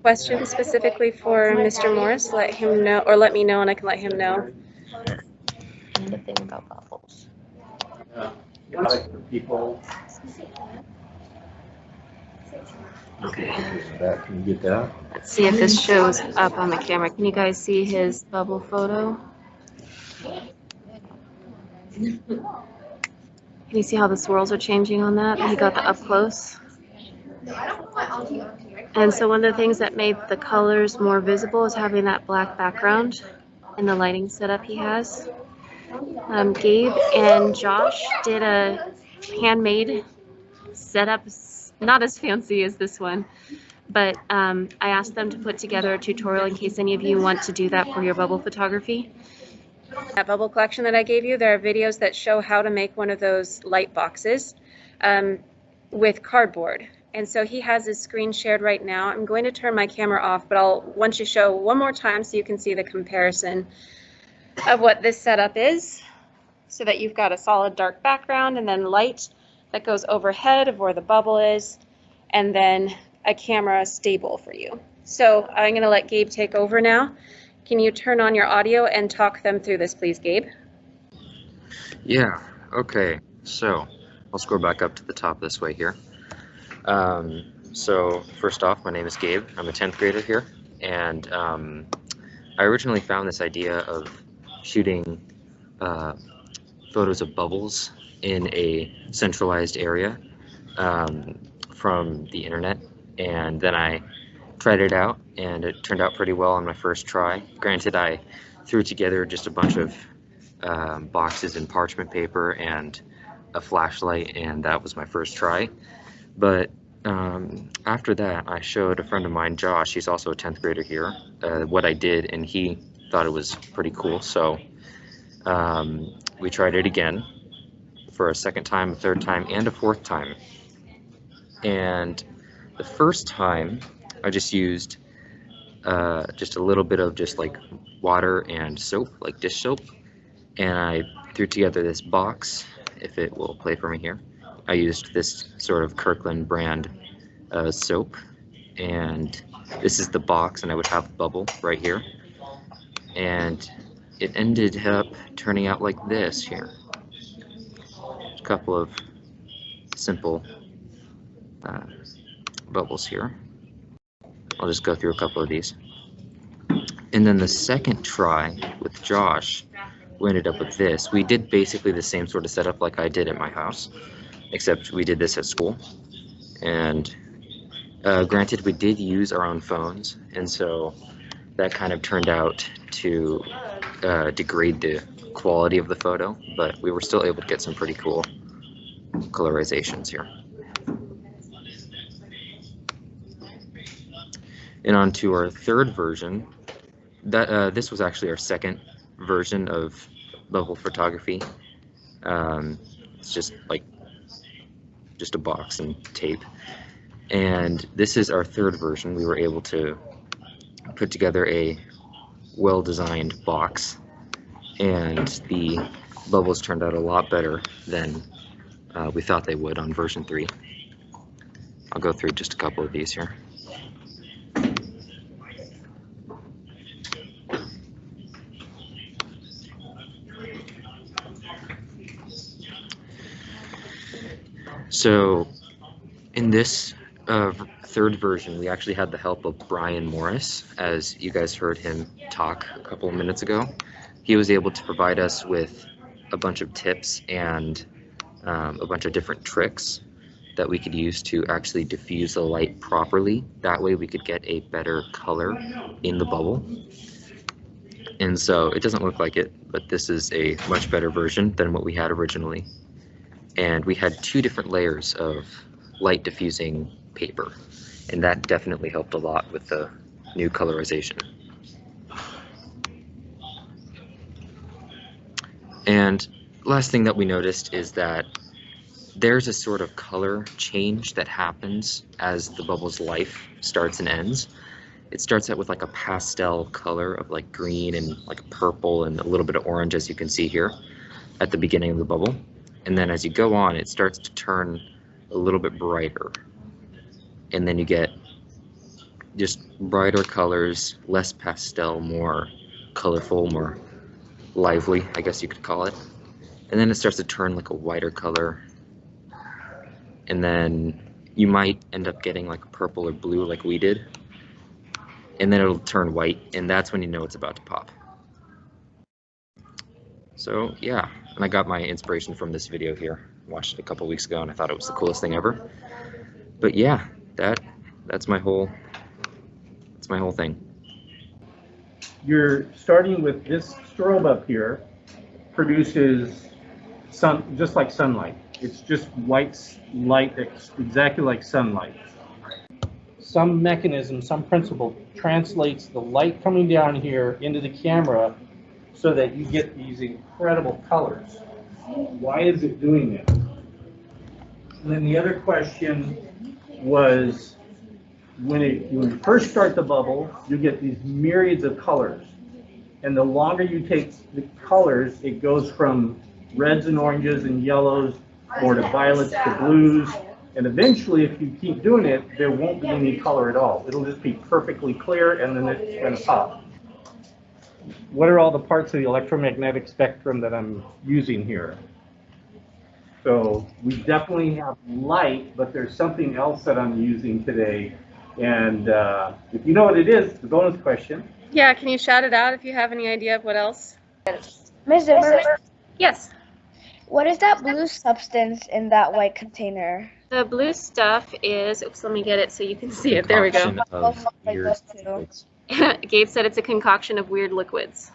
Question specifically for Mr. Morris, let him know, or let me know and I can let him know. The thing about bubbles. People. Okay. That, can you get that? Let's see if this shows up on the camera. Can you guys see his bubble photo? Can you see how the swirls are changing on that? He got the up close. And so one of the things that made the colors more visible is having that black background and the lighting setup he has. Gabe and Josh did a handmade setup, not as fancy as this one, but I asked them to put together a tutorial in case any of you want to do that for your bubble photography. That bubble collection that I gave you, there are videos that show how to make one of those light boxes with cardboard. And so he has his screen shared right now. I'm going to turn my camera off, but I'll want you to show one more time so you can see the comparison of what this setup is, so that you've got a solid dark background and then light that goes overhead of where the bubble is, and then a camera stable for you. So I'm going to let Gabe take over now. Can you turn on your audio and talk them through this, please, Gabe? Yeah, okay. So I'll scroll back up to the top this way here. So first off, my name is Gabe. I'm a 10th grader here, and I originally found this idea of shooting photos of bubbles in a centralized area from the internet, and then I tried it out and it turned out pretty well on my first try. Granted, I threw together just a bunch of boxes and parchment paper and a flashlight, and that was my first try. But after that, I showed a friend of mine, Josh, he's also a 10th grader here, what I did, and he thought it was pretty cool. So we tried it again for a second time, a third time, and a fourth time. And the first time, I just used just a little bit of just like water and soap, like dish soap, and I threw together this box, if it will play for me here. I used this sort of Kirkland brand soap, and this is the box, and I would have the bubble right here, and it ended up turning out like this here. A couple of simple bubbles here. I'll just go through a couple of these. And then the second try with Josh, we ended up with this. We did basically the same sort of setup like I did at my house, except we did this at school. And granted, we did use our own phones, and so that kind of turned out to degrade the quality of the photo, but we were still able to get some pretty cool colorizations here. And on to our third version. This was actually our second version of bubble photography. It's just a box and tape. And this is our third version. We were able to put together a well-designed box, and the bubbles turned out a lot better than we thought they would on version 3. I'll go through just a couple of these here. So in this third version, we actually had the help of Brian Morris, as you guys heard him talk a couple of minutes ago. He was able to provide us with a bunch of tips and a bunch of different tricks that we could use to actually diffuse the light properly. That way we could get a better color in the bubble. And so it doesn't look like it, but this is a much better version than what we had originally. And we had 2 different layers of light diffusing paper, and that definitely helped a lot with the new colorization. And last thing that we noticed is that there's a sort of color change that happens as the bubble's life starts and ends. It starts out with like a pastel color of like green and like purple and a little bit of orange, as you can see here at the beginning of the bubble. And then as you go on, it starts to turn a little bit brighter. And then you get just brighter colors, less pastel, more colorful, more lively, I guess you could call it. And then it starts to turn like a whiter color. And then you might end up getting like purple or blue like we did. And then it'll turn white, and that's when you know it's about to pop. So yeah, and I got my inspiration from this video here. Watched it a couple weeks ago and I thought it was the coolest thing ever. But yeah, that's my whole thing. You're starting with this strobe up here, produces sun just like sunlight. It's just white light, exactly like sunlight. Some mechanism, some principle translates the light coming down here into the camera so that you get these incredible colors. Why is it doing that? And then the other question was, when you first start the bubble, you get these myriads of colors. And the longer you take the colors, it goes from reds and oranges and yellows, or to violets to blues. And eventually, if you keep doing it, there won't be any color at all. It'll just be perfectly clear, and then it's going to pop. What are all the parts of the electromagnetic spectrum that I'm using here? So we definitely have light, but there's something else that I'm using today. And if you know what it is, the bonus question. Yeah, can you shout it out if you have any idea of what else? Ms. Zimmer, Yes. what is that blue substance in that white container? The blue stuff is, oops, let me get it so you can see it. There we go. Concoction of Like weird those two. liquids. Gabe said it's a concoction of weird liquids.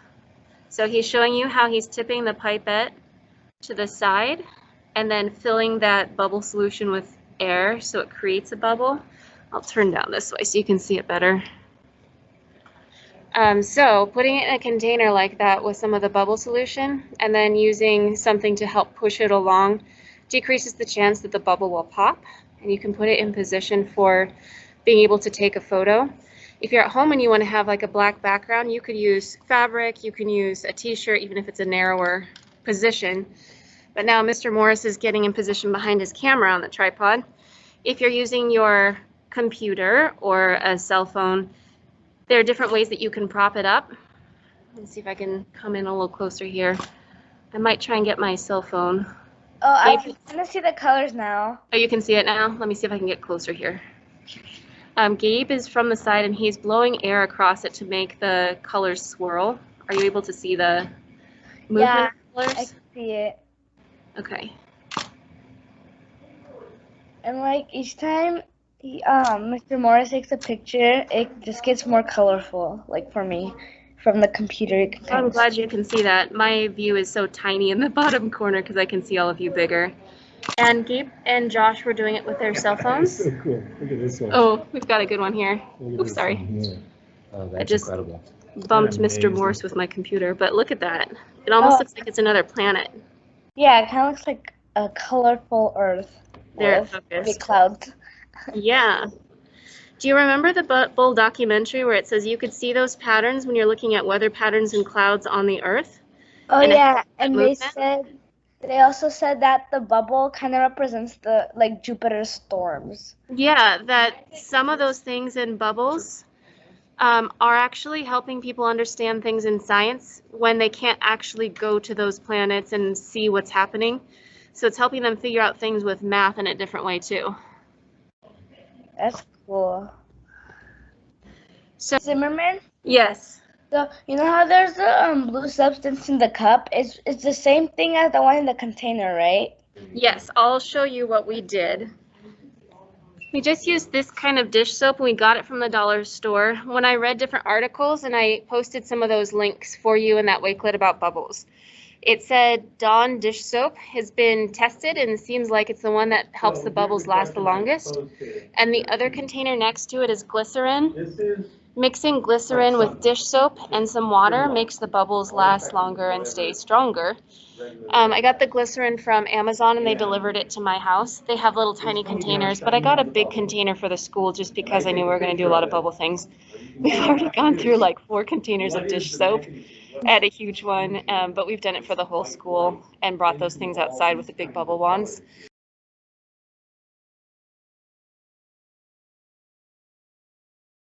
So he's showing you how he's tipping the pipette to the side and then filling that bubble solution with air so it creates a bubble. I'll turn down this way so you can see it better. So putting it in a container like that with some of the bubble solution and then using something to help push it along decreases the chance that the bubble will pop, and you can put it in position for being able to take a photo. If you're at home and you want to have like a black background, you could use fabric, you can use a t-shirt even if it's a narrower position. But now Mr. Morris is getting in position behind his camera on the tripod. If you're using your computer or a cell phone, there are different ways that you can prop it up. Let's see if I can come in a little closer here. I might try and get my cell phone. Oh, I Gabe- can kind of see the colors now. Oh, you can see it now? Let me see if I can get closer here. Gabe is from the side and he's blowing air across it to make the colors swirl. Are you able to see the movement Yeah, of the colors? I can see it. Okay. And like each time Mr. Morris takes a picture, it just gets more colorful, like for me. From the computer, you can I'm kind of glad you can see that. My view is so tiny in the bottom corner because I can see all of you bigger. And Gabe and Josh were doing it with their cell phones. So cool. Look at this one. Oh, we've got a good one here. Look at Oops, this sorry. one here. Oh, I that's just- incredible. Bumped Amazing. Mr. Morse with my computer, but look at that. It almost Oh. looks like it's another planet. yeah, it kind of looks like a colorful Earth There, with focused. big clouds. Yeah. Do you remember the Bull documentary where it says you could see those patterns when you're looking at weather patterns and clouds on the Earth? Oh And it yeah, has that and movement? they also said that the bubble kind of represents the like Jupiter's storms. Yeah, that some of those things in bubbles are actually helping people understand things in science when they can't actually go to those planets and see what's happening. So it's helping them figure out things with math in a different way too. That's cool. So Zimmerman, yes. so you know how there's the blue substance in the cup? It's the same thing as the one in the container, right? Yes, I'll show you what we did. We just used this kind of dish soap and we got it from the dollar store. When I read different articles, and I posted some of those links for you in that Wakelet about bubbles, it said Dawn dish soap has been tested and seems like it's the one that helps the bubbles last the longest. And the other container next to it is glycerin. This is Mixing glycerin with dish soap and some water makes the bubbles last longer and stay stronger. I got the glycerin from Amazon and they delivered it to my house. They have little tiny containers, but I got a big container for the school just because I knew we were going to do a lot of bubble things. We've already gone through like 4 containers of dish soap. I had a huge one, but we've done it for the whole school and brought those things outside with the big bubble wands.